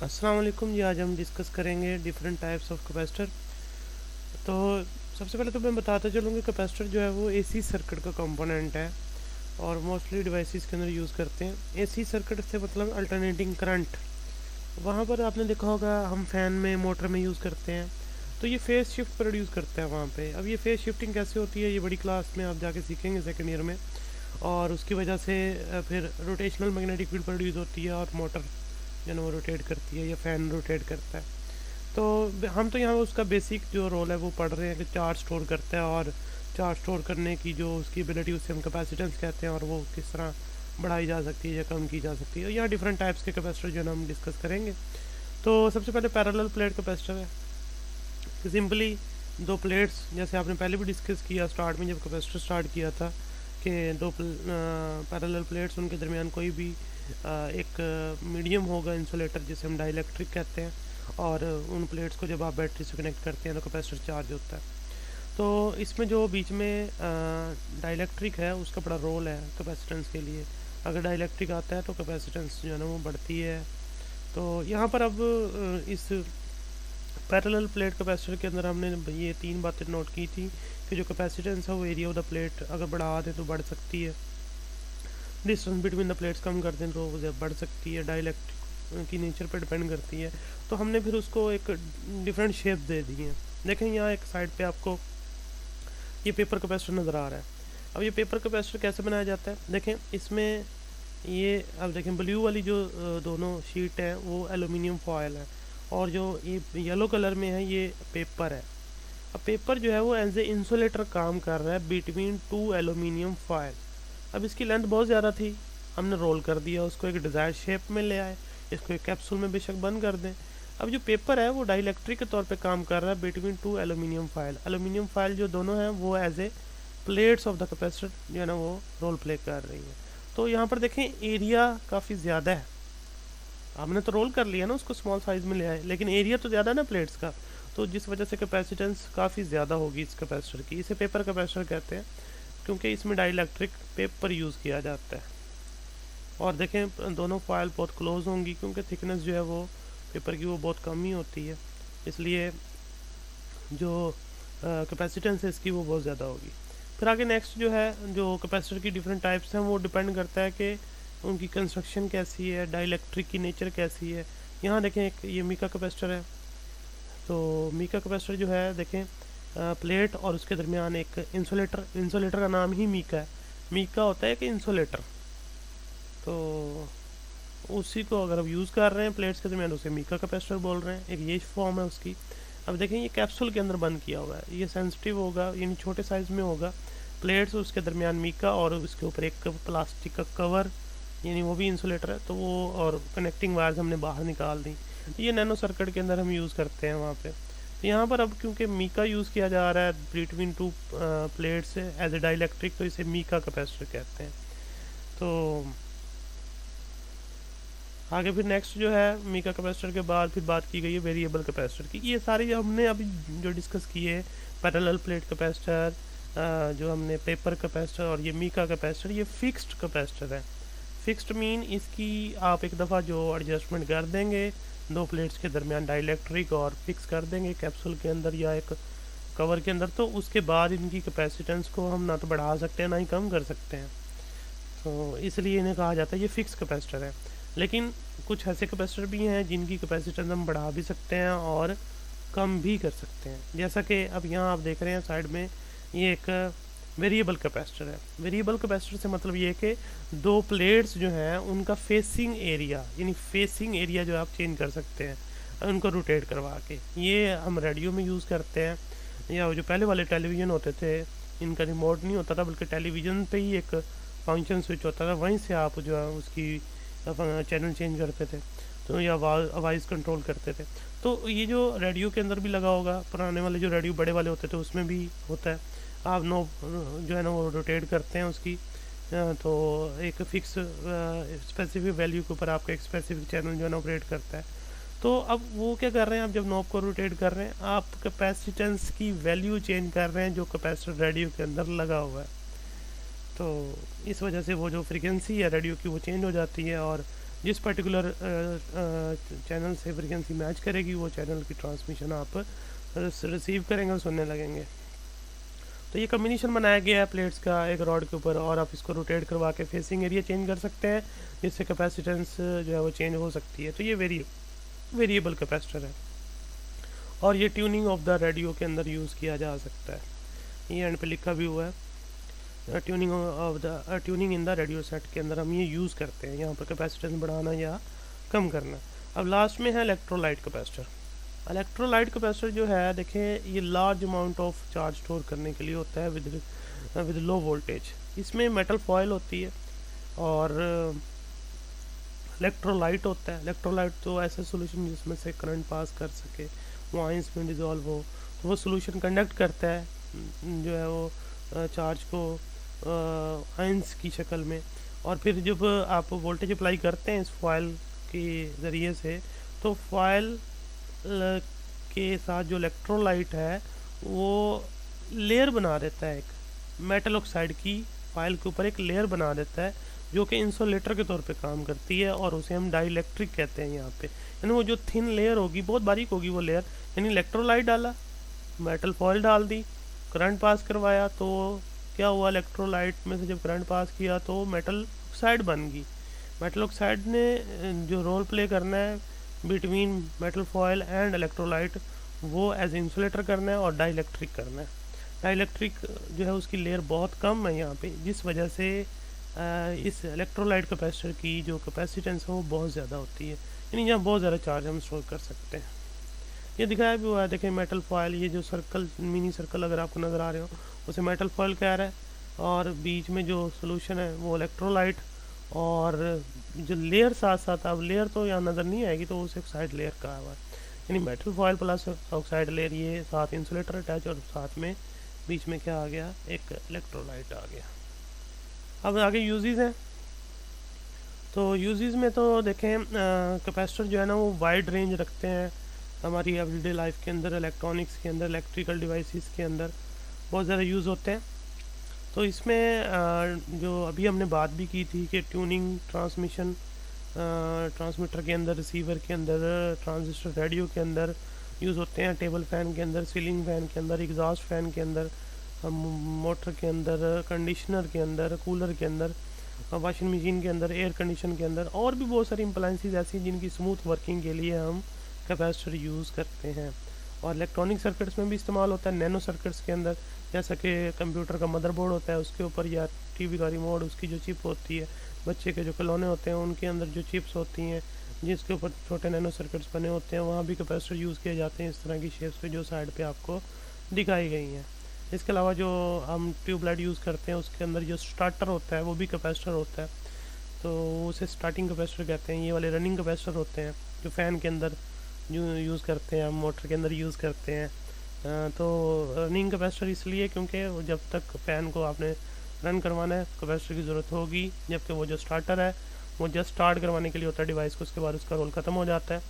अस्सलाम वालेकुम जी। आज हम डिस्कस करेंगे डिफरेंट टाइप्स ऑफ कैपेसिटर। तो सबसे पहले तो मैं बताता चलूँगा कैपेसिटर जो है वो एसी सर्किट का कंपोनेंट है और मोस्टली डिवाइसेस के अंदर यूज़ करते हैं। एसी सर्किट से मतलब अल्टरनेटिंग करंट। वहाँ पर आपने देखा होगा हम फ़ैन में मोटर में यूज़ करते हैं, तो ये फेज शिफ्ट प्रोड्यूस करते हैं वहाँ पे। अब ये फेज शिफ्टिंग कैसे होती है ये बड़ी क्लास में आप जाके सीखेंगे सेकेंड ईयर में। और उसकी वजह से फिर रोटेशनल मैग्नेटिक फील्ड प्रोड्यूस होती है और मोटर जो है ना वो रोटेट करती है या फ़ैन रोटेट करता है। तो हम तो यहाँ उसका बेसिक जो रोल है वो पढ़ रहे हैं कि चार्ज स्टोर करता है, और चार्ज स्टोर करने की जो उसकी एबिलिटी उसे हम कैपेसिटेंस कहते हैं, और वो किस तरह बढ़ाई जा सकती है या कम की जा सकती है। यहाँ डिफरेंट टाइप्स के कैपेसिटर जो है ना हम डिस्कस करेंगे। तो सबसे पहले पैरेलल प्लेट कैपेसिटर है कि सिंपली दो प्लेट्स, जैसे आपने पहले भी डिस्कस किया स्टार्ट में जब कैपेसिटर स्टार्ट किया था, कि दो पैरेलल प्लेट्स उनके दरमियान कोई भी एक मीडियम होगा इंसुलेटर जिसे हम डाइलेक्ट्रिक कहते हैं, और उन प्लेट्स को जब आप बैटरी से कनेक्ट करते हैं तो कैपेसिटर चार्ज होता है। तो इसमें जो बीच में डाइलेक्ट्रिक है उसका बड़ा रोल है कैपेसिटेंस के लिए। अगर डाइलेक्ट्रिक आता है तो कैपेसिटेंस जो है ना वो बढ़ती है। तो यहाँ पर अब इस पैरेलल प्लेट कैपेसिटर के अंदर हमने ये तीन बातें नोट की थी कि जो कैपेसिटेंस है वो एरिया ऑफ द प्लेट अगर बढ़ा दें तो बढ़ सकती है, डिस्टेंस बिटवीन द प्लेट्स कम कर दें तो वो बढ़ सकती है, डाइलेक्ट्रिक की नेचर पर डिपेंड करती है। तो हमने फिर उसको एक डिफरेंट शेप दे दी है। देखें यहाँ एक साइड पे आपको ये पेपर कैपेसिटर नज़र आ रहा है। अब ये पेपर कैपेसिटर कैसे बनाया जाता है देखें, इसमें ये अब देखें ब्लू वाली जो दोनों शीट है वो एलुमिनियम फॉयल है, और जो ये येलो कलर में है ये पेपर है। अब पेपर जो है वो एज ए इंसुलेटर काम कर रहा है बिटवीन टू एलुमिनियम फॉयल। अब इसकी लेंथ बहुत ज़्यादा थी, हमने रोल कर दिया उसको, एक डिज़ायर शेप में ले आए, इसको एक कैप्सूल में बेशक बंद कर दें। अब जो पेपर है वो डाइलेक्ट्रिक के तौर पे काम कर रहा है between two aluminium foil. Aluminium foil जो दोनों हैं वो as a plates of the capacitor जो है ना वो रोल प्ले कर रही है। तो यहाँ पर देखें एरिया काफ़ी ज़्यादा है, हमने तो रोल कर लिया ना उसको स्मॉल साइज़ में ले आए, लेकिन एरिया तो ज़्यादा ना प्लेट्स का, तो जिस वजह से कैपेसिटेंस काफ़ी ज़्यादा होगी इस कैपेसिटर की। इसे पेपर कैपेसिटर कहते हैं क्योंकि इसमें डाइलेक्ट्रिक पेपर यूज़ किया जाता है। और देखें दोनों फाइल बहुत क्लोज होंगी क्योंकि थिकनेस जो है वो पेपर की वो बहुत कम ही होती है, इसलिए जो कैपेसिटेंस है इसकी वो बहुत ज़्यादा होगी। फिर आगे नेक्स्ट जो है जो कैपेसिटर की डिफरेंट टाइप्स हैं वो डिपेंड करता है कि उनकी कंस्ट्रक्शन कैसी है, डाइलेक्ट्रिक की नेचर कैसी है। यहाँ देखें एक ये मीका कैपेसिटर है। तो मीका कैपेसिटर जो है देखें प्लेट और उसके दरमियान एक इंसुलेटर का नाम ही मीका है। मीका होता है कि इंसुलेटर, तो उसी को अगर आप यूज़ कर रहे हैं प्लेट्स के दरमियान उसे मीका कैपेसिटर बोल रहे हैं, एक ये फॉर्म है उसकी। अब देखें ये कैप्सूल के अंदर बंद किया हुआ है, ये सेंसिटिव होगा यानी छोटे साइज़ में होगा, प्लेट्स उसके दरमियान मीका और उसके ऊपर एक प्लास्टिक का कवर यानी वो भी इंसुलेटर है, तो वो और कनेक्टिंग वायर्स हमने बाहर निकाल दी। ये नैनो सर्किट के अंदर हम यूज़ करते हैं वहाँ पे। तो यहाँ पर अब क्योंकि मीका यूज़ किया जा रहा है between two plates as a dielectric, तो इसे मीका कैपेसिटर कहते हैं। तो आगे फिर नेक्स्ट जो है मीका कैपेसिटर के बाद फिर बात की गई है वेरिएबल कैपेसिटर की। ये सारी जो हमने अभी जो डिस्कस किए पैरेलल प्लेट कैपेसिटर, जो हमने पेपर कैपेसिटर और ये मीका कैपेसिटर, ये फिक्स्ड कैपेसिटर है। फिक्स्ड मीन इसकी आप एक दफ़ा जो एडजस्टमेंट कर देंगे दो प्लेट्स के दरमियान डाइलेक्ट्रिक और फिक्स कर देंगे कैप्सूल के अंदर या एक कवर के अंदर, तो उसके बाद इनकी कैपेसिटेंस को हम ना तो बढ़ा सकते हैं ना ही कम कर सकते हैं। तो इसलिए इन्हें कहा जाता है ये फिक्स कैपेसिटर है। लेकिन कुछ ऐसे कैपेसिटर भी हैं जिनकी कैपेसिटेंस हम बढ़ा भी सकते हैं और कम भी कर सकते हैं, जैसा कि अब यहाँ आप देख रहे हैं साइड में ये एक वेरिएबल कैपेसिटर है। वेरिएबल कैपेसिटर से मतलब ये कि दो प्लेट्स जो हैं उनका फेसिंग एरिया यानी फेसिंग एरिया जो आप चेंज कर सकते हैं उनको रोटेट करवा के। ये हम रेडियो में यूज़ करते हैं, या जो पहले वाले टेलीविज़न होते थे इनका रिमोट नहीं होता था बल्कि टेलीविज़न पे ही एक फंक्शन स्विच होता था, वहीं से आप जो है उसकी चैनल चेंज करते थे, तो या वॉइस कंट्रोल करते थे। तो ये जो रेडियो के अंदर भी लगा होगा, पुराने वाले जो रेडियो बड़े वाले होते थे उसमें भी होता है, आप नॉब जो है ना वो रोटेट करते हैं उसकी, तो एक फिक्स स्पेसिफिक वैल्यू के ऊपर आपका एक स्पेसिफिक चैनल जो है ना ऑपरेट करता है। तो अब वो क्या कर रहे हैं, आप जब नॉब को रोटेट कर रहे हैं आप कैपेसिटेंस की वैल्यू चेंज कर रहे हैं जो कैपेसिटर रेडियो के अंदर लगा हुआ है। तो इस वजह से वो जो फ्रीक्वेंसी है रेडियो की वो चेंज हो जाती है और जिस पर्टिकुलर चैनल से फ्रिक्वेंसी मैच करेगी वो चैनल की ट्रांसमिशन आप रिसीव करेंगे और सुनने लगेंगे। तो ये कम्बिनेशन बनाया गया है प्लेट्स का एक रॉड के ऊपर, और आप इसको रोटेट करवा के फेसिंग एरिया चेंज कर सकते हैं, जिससे कैपेसिटेंस जो है वो चेंज हो सकती है। तो ये वेरिएबल कैपेसिटर है, और ये ट्यूनिंग ऑफ द रेडियो के अंदर यूज़ किया जा सकता है। ये एंड पे लिखा भी हुआ है, tuning in the radio set के अंदर हम ये यूज़ करते हैं, यहाँ पर कैपेसिटेंस बढ़ाना या कम करना। अब लास्ट में है इलेक्ट्रोलाइट कैपेसिटर। इलेक्ट्रोलाइट कैपेसिटर जो है, देखें, ये large amount of charge store करने के लिए होता है विद लो वोल्टेज। इसमें मेटल फॉयल होती है और इलेक्ट्रोलाइट होता है। इलेक्ट्रोलाइट तो ऐसा सोल्यूशन जिसमें से करंट पास कर सके, वो आयंस में डिज़ोल्व हो, तो वो सोल्यूशन कंडक्ट करता है जो है वो चार्ज को आयंस की शक्ल में। और फिर जब आप वोल्टेज अप्लाई करते हैं इस फॉयल के ज़रिए से, तो फॉयल के साथ जो इलेक्ट्रोलाइट है वो लेयर बना देता है, एक मेटल ऑक्साइड की फॉयल के ऊपर एक लेयर बना देता है, जो कि इंसुलेटर के तौर पे काम करती है, और उसे हम डाइलेक्ट्रिक कहते हैं यहाँ पे। यानी वो जो थिन लेयर होगी, बहुत बारीक होगी वो लेयर, यानी इलेक्ट्रोलाइट डाला, मेटल फॉयल डाल दी, करंट पास करवाया, तो क्या हुआ, इलेक्ट्रोलाइट में से जब करंट पास किया तो मेटल ऑक्साइड बन गई। मेटल ऑक्साइड ने जो रोल प्ले करना है between metal foil and electrolyte, वो एज इंसुलेटर करना है और डाइलेक्ट्रिक करना है। डाइलेक्ट्रिक जो है उसकी लेयर बहुत कम है यहाँ पे, जिस वजह से इस इलेक्ट्रोलाइट कैपेसिटर की जो कैपेसिटेंस है वो बहुत ज़्यादा होती है, यानी यहाँ बहुत ज़्यादा चार्ज हम स्टोर कर सकते हैं। ये दिखाया भी हुआ है, देखें, मेटल फॉयल, ये जो सर्कल, मिनी सर्कल अगर आपको नज़र आ रहे हो, उसे मेटल फॉयल कह रहा है, और बीच में जो सोल्यूशन है वो इलेक्ट्रोलाइट, और जो लेयर साथ साथ, अब लेयर तो यहाँ नज़र नहीं आएगी, तो उसे ऑक्साइड लेयर कहा हुआ है, यानी metal foil plus oxide layer, ये साथ इंसुलेटर अटैच, और साथ में बीच में क्या आ गया, एक इलेक्ट्रोलाइट आ गया। अब आगे यूजेस हैं, तो यूजेस में तो देखें, कैपेसिटर जो है ना वो वाइड रेंज रखते हैं हमारी एवरीडे लाइफ के अंदर, इलेक्ट्रॉनिक्स के अंदर, इलेक्ट्रिकल डिवाइसेस के अंदर बहुत ज़्यादा यूज़ होते हैं। तो इसमें जो अभी हमने बात भी की थी कि ट्यूनिंग, ट्रांसमिशन, ट्रांसमीटर के अंदर, रिसीवर के अंदर, ट्रांजिस्टर रेडियो के अंदर यूज़ होते हैं, टेबल फ़ैन के अंदर, सीलिंग फ़ैन के अंदर, एग्जॉस्ट फ़ैन के अंदर, मोटर के अंदर, कंडीशनर के अंदर, कूलर के अंदर, वाशिंग मशीन के अंदर, एयर कंडीशन के अंदर, और भी बहुत सारी अप्लायंसेस ऐसी हैं जिनकी स्मूथ वर्किंग के लिए हम कैपेसिटर यूज़ करते हैं। और इलेक्ट्रॉनिक सर्किट्स में भी इस्तेमाल होता है, नैनो सर्किट्स के अंदर, जैसा कि कंप्यूटर का मदरबोर्ड होता है उसके ऊपर, या टीवी का रिमोट, उसकी जो चिप होती है, बच्चे के जो खिलौने होते हैं उनके अंदर जो चिप्स होती हैं जिसके ऊपर छोटे नैनो सर्किट्स बने होते हैं, वहाँ भी कैपेसिटर यूज़ किए जाते हैं इस तरह की शेप्स पे जो साइड पे आपको दिखाई गई हैं। इसके अलावा जो हम ट्यूबलाइट यूज़ करते हैं उसके अंदर जो स्टार्टर होता है वो भी कैपेसिटर होता है, तो उसे स्टार्टिंग कैपेसिटर कहते हैं। ये वाले रनिंग कैपेसिटर होते हैं जो फ़ैन के अंदर जो यूज़ करते हैं, हम मोटर के अंदर यूज़ करते हैं। तो रनिंग कैपेसिटर इसलिए क्योंकि जब तक फ़ैन को आपने रन करवाना है कैपेसिटर की ज़रूरत होगी, जबकि वो जो स्टार्टर है वो जस्ट स्टार्ट करवाने के लिए होता है डिवाइस को, उसके बाद उसका रोल ख़त्म हो जाता है।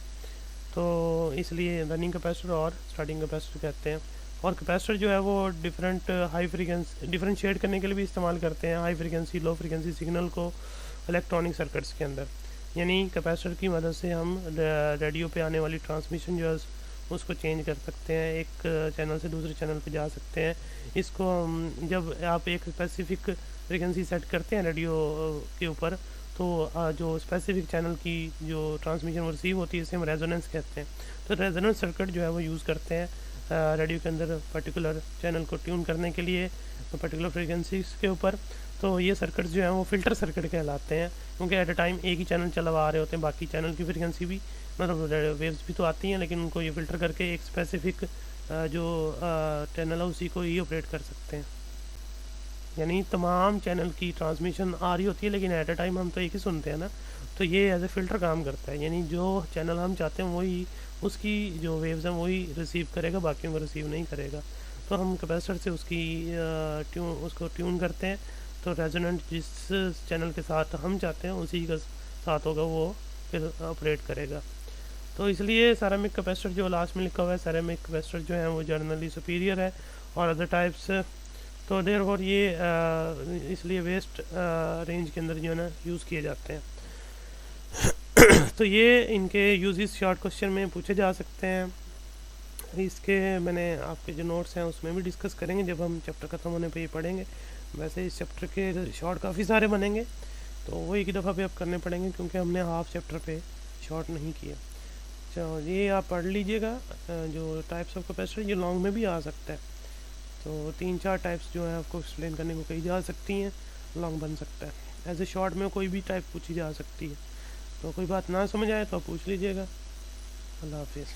तो इसलिए रनिंग कैपेसिटर और स्टार्टिंग कैपेसिटर कहते हैं। और कैपेसिटर जो है वो डिफरेंशिएट करने के लिए भी इस्तेमाल करते हैं high frequency, low frequency signal को इलेक्ट्रॉनिक सर्किट्स के अंदर। यानी कैपेसिटर की मदद से हम रेडियो पे आने वाली ट्रांसमिशन जो है उसको चेंज कर सकते हैं, एक चैनल से दूसरे चैनल पे जा सकते हैं। इसको जब आप एक स्पेसिफिक फ्रिक्वेंसी सेट करते हैं रेडियो के ऊपर, तो जो स्पेसिफिक चैनल की जो ट्रांसमिशन वो रिसीव होती है इसे हम रेजोनेंस कहते हैं। तो रेजोनेंस सर्किट जो है वो यूज़ करते हैं रेडियो के अंदर पर्टिकुलर चैनल को ट्यून करने के लिए पर्टिकुलर फ्रिक्वेंसीज के ऊपर। तो ये सर्किट्स जो हैं वो फ़िल्टर सर्किट कहलाते हैं, क्योंकि एट अ टाइम एक ही चैनल चलवा रहे होते हैं, बाकी चैनल की फ्रिक्वेंसी भी, मतलब वेव्स भी तो आती हैं, लेकिन उनको ये फ़िल्टर करके एक स्पेसिफिक जो चैनल है उसी को ही ऑपरेट कर सकते हैं। यानी तमाम चैनल की ट्रांसमिशन आ रही होती है, लेकिन एट अ टाइम हम तो एक ही सुनते हैं ना, तो ये एज ए फ़िल्टर काम करता है। यानी जो चैनल हम चाहते हैं वही, उसकी जो वेव्स हैं वही रिसीव करेगा, बाकियों को रिसीव नहीं करेगा। तो हम कैपेसिटर से उसको ट्यून करते हैं, तो रेजोनेंट जिस चैनल के साथ हम चाहते हैं उसी के साथ होगा, वो फिर ऑपरेट करेगा। तो इसलिए सेरेमिक कैपेसिटर जो लास्ट में लिखा हुआ है, सेरेमिक कैपेसिटर जो है वो जनरली सुपीरियर है और अदर टाइप्स। तो देयरफॉर ये इसलिए वेस्ट रेंज के अंदर जो है ना यूज़ किए जाते हैं। तो ये इनके यूजेस शॉर्ट क्वेश्चन में पूछे जा सकते हैं। इसके मैंने आपके जो नोट्स हैं उसमें भी डिस्कस करेंगे जब हम चैप्टर ख़त्म होने पे ये पढ़ेंगे। वैसे इस चैप्टर के शॉर्ट काफ़ी सारे बनेंगे, तो वो एक ही दफ़ा पे अब करने पड़ेंगे क्योंकि हमने हाफ चैप्टर पे शॉर्ट नहीं किया। चलो ये आप पढ़ लीजिएगा। जो टाइप्स ऑफ कैपेसिटर ये लॉन्ग में भी आ सकता है, तो 3-4 टाइप्स जो है आपको एक्सप्लेन करने को कही जा सकती हैं, लॉन्ग बन सकता है। एज ए शॉर्ट में कोई भी टाइप पूछी जा सकती है, तो कोई बात ना समझ आए तो आप पूछ लीजिएगा। अल्लाह हाफिज़।